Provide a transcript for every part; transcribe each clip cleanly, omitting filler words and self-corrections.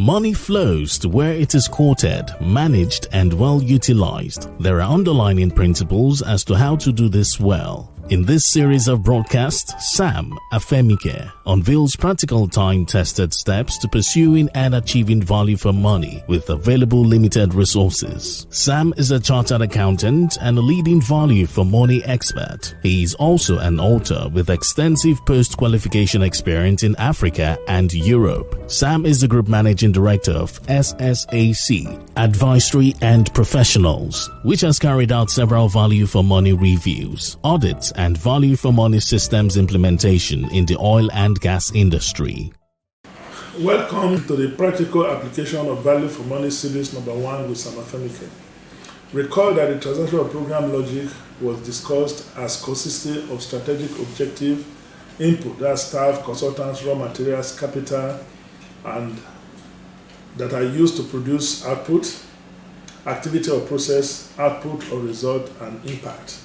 Money flows to where it is quoted, managed, and well utilized. There are underlying principles as to how to do this well. In this series of broadcasts, Sam Afemike unveils practical time-tested steps to pursuing and achieving value for money with available limited resources. Sam is a chartered accountant and a leading value for money expert. He is also an author with extensive post-qualification experience in Africa and Europe. Sam is the group managing director of SSAC Advisory and Professionals, which has carried out several value for money reviews, audits, and value for money systems implementation in the oil and gas industry. Welcome to the practical application of value for money series number 1 with Sam Afemike. Recall that the transactional program logic was discussed as consisting of strategic objective, input, that's staff, consultants, raw materials, capital, and that are used to produce output, activity or process, output or result, and impact.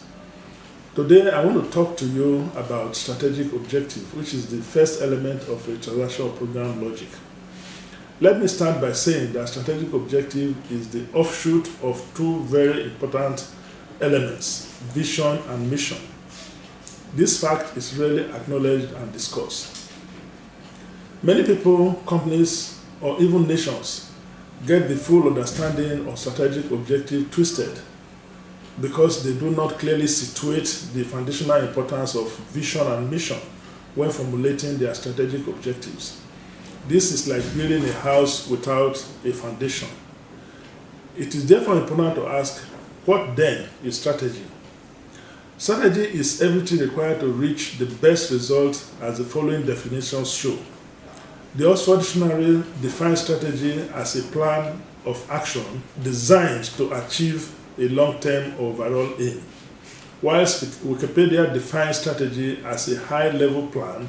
Today, I want to talk to you about strategic objective, which is the first element of a transactional program logic. Let me start by saying that strategic objective is the offshoot of two very important elements, vision and mission. This fact is rarely acknowledged and discussed. Many people, companies, or even nations get the full understanding of strategic objective twisted because they do not clearly situate the foundational importance of vision and mission when formulating their strategic objectives. This is like building a house without a foundation. It is therefore important to ask, what then is strategy? Strategy is everything required to reach the best result, as the following definitions show. The Oxford Dictionary defines strategy as a plan of action designed to achieve a long-term or overall aim, whilst Wikipedia defines strategy as a high-level plan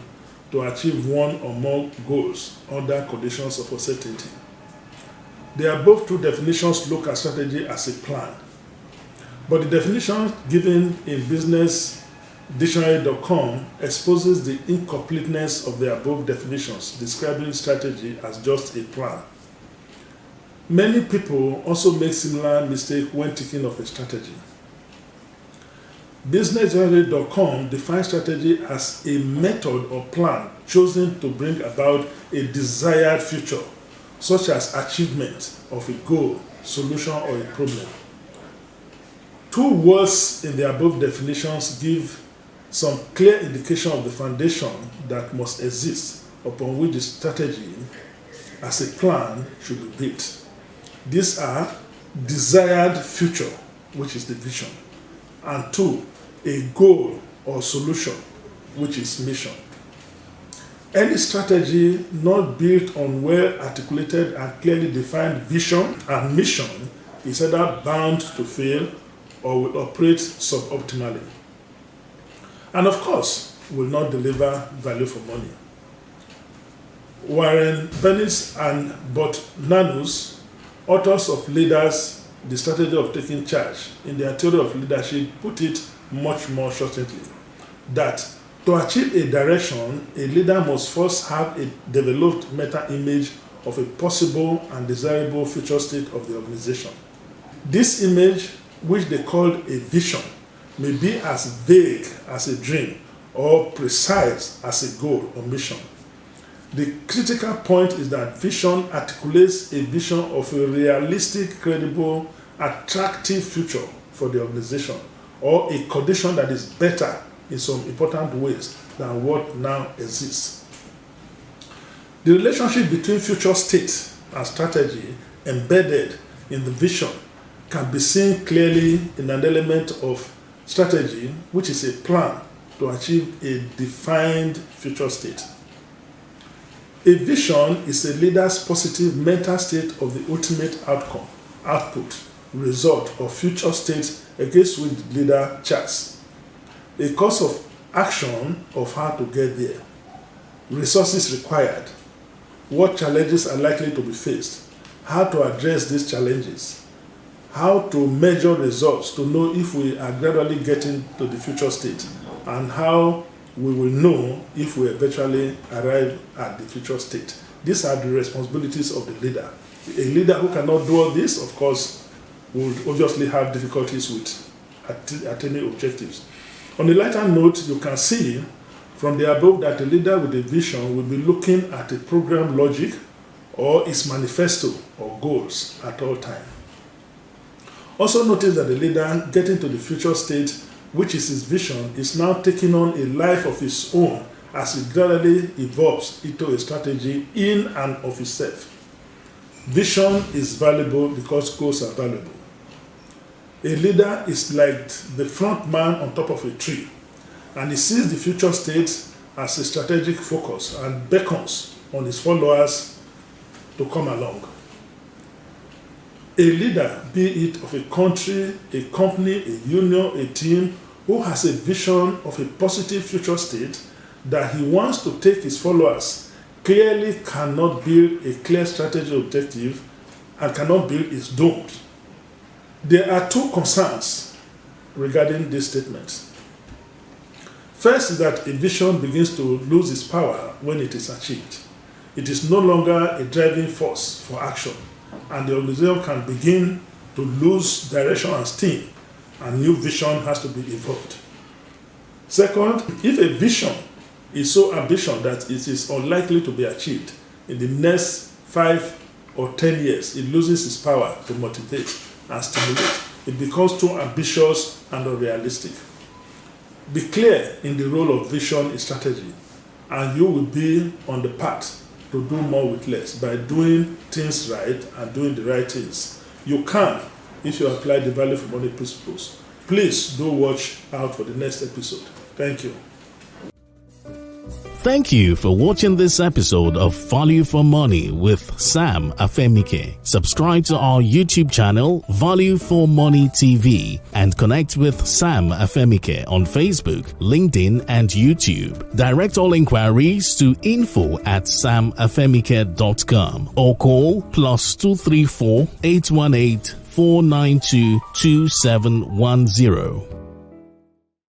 to achieve one or more goals under conditions of uncertainty. The above two definitions look at strategy as a plan, but the definition given in businessdictionary.com exposes the incompleteness of the above definitions, describing strategy as just a plan. Many people also make similar mistakes when thinking of a strategy. BusinessDictionary.com defines strategy as a method or plan chosen to bring about a desired future, such as achievement of a goal, solution, or a problem. Two words in the above definitions give some clear indication of the foundation that must exist upon which the strategy as a plan should be built. These are desired future, which is the vision, and 2, a goal or solution, which is mission. Any strategy not built on well-articulated and clearly defined vision and mission is either bound to fail or will operate suboptimally, and of course, will not deliver value for money. Warren Bennis and Burt Nanus, authors of Leaders, the Strategy of Taking Charge, in their theory of leadership, put it much more succinctly, that to achieve a direction, a leader must first have a developed meta-image of a possible and desirable future state of the organization. This image, which they called a vision, may be as vague as a dream or precise as a goal or mission. The critical point is that vision articulates a vision of a realistic, credible, attractive future for the organization, or a condition that is better in some important ways than what now exists. The relationship between future state and strategy embedded in the vision can be seen clearly in an element of strategy, which is a plan to achieve a defined future state. A vision is a leader's positive mental state of the ultimate outcome, output, result, or future state against which the leader charts. A course of action of how to get there, resources required, what challenges are likely to be faced, how to address these challenges, how to measure results to know if we are gradually getting to the future state, and how we will know if we eventually arrive at the future state. These are the responsibilities of the leader. A leader who cannot do all this, of course, will obviously have difficulties with attaining objectives. On a lighter note, you can see from the above that a leader with a vision will be looking at a program logic or its manifesto or goals at all times. Also notice that the leader getting to the future state, which is his vision, is now taking on a life of his own as it gradually evolves into a strategy in and of itself. Vision is valuable because goals are valuable. A leader is like the front man on top of a tree, and he sees the future state as a strategic focus and beckons on his followers to come along. A leader, be it of a country, a company, a union, a team, who has a vision of a positive future state that he wants to take his followers, clearly cannot build a clear strategy objective and cannot build his domes. There are two concerns regarding this statement. First is that a vision begins to lose its power when it is achieved. It is no longer a driving force for action, and the organization can begin to lose direction and steam, and new vision has to be evolved. Second, if a vision is so ambitious that it is unlikely to be achieved in the next 5 or 10 years, it loses its power to motivate and stimulate. It becomes too ambitious and unrealistic. Be clear in the role of vision in strategy, and you will be on the path to do more with less by doing things right and doing the right things. You can if you apply the value for money principles. Please do watch out for the next episode. Thank you. Thank you for watching this episode of Value for Money with Sam Afemike. Subscribe to our YouTube channel, Value for Money TV, and connect with Sam Afemike on Facebook, LinkedIn, and YouTube. Direct all inquiries to info@samafemike.com or call +234 818 492 2710.